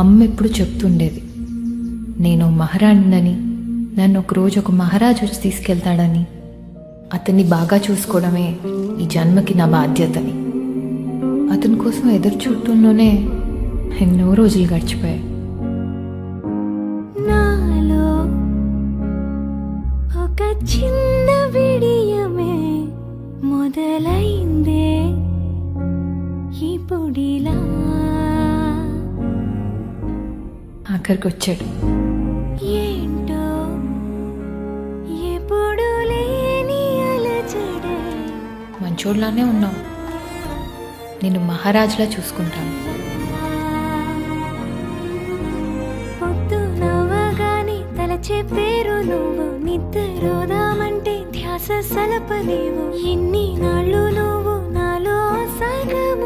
అమ్మ ఎప్పుడు చెప్తుండేది, నేను మహారాణినని, నన్ను ఒకరోజు ఒక మహారాజు వచ్చి తీసుకెళ్తాడని, అతన్ని బాగా చూసుకోవడమే ఈ జన్మకి నా బాధ్యతని. అతని కోసం ఎదురు చూడటంలోనే ఎన్నో రోజులు గడిచిపోయాయి. నాలో ఒక చిన్న విడియమే మొదలైందే ఇప్పుడిలా. ఆఖరికి వచ్చాడు. ఏంటో ఎప్పుడు లేని అలజడే. మంచోడ్లానే ఉన్నావు, నేను మహారాజులా చూసుకుంటాను. పొద్దు నవ్వగానే తలచే పేరు నువ్వు, నిద్రోదామంటే ధ్యాస సలపలేవు. ఎన్ని నాళ్ళు నువ్వు నాలో సగం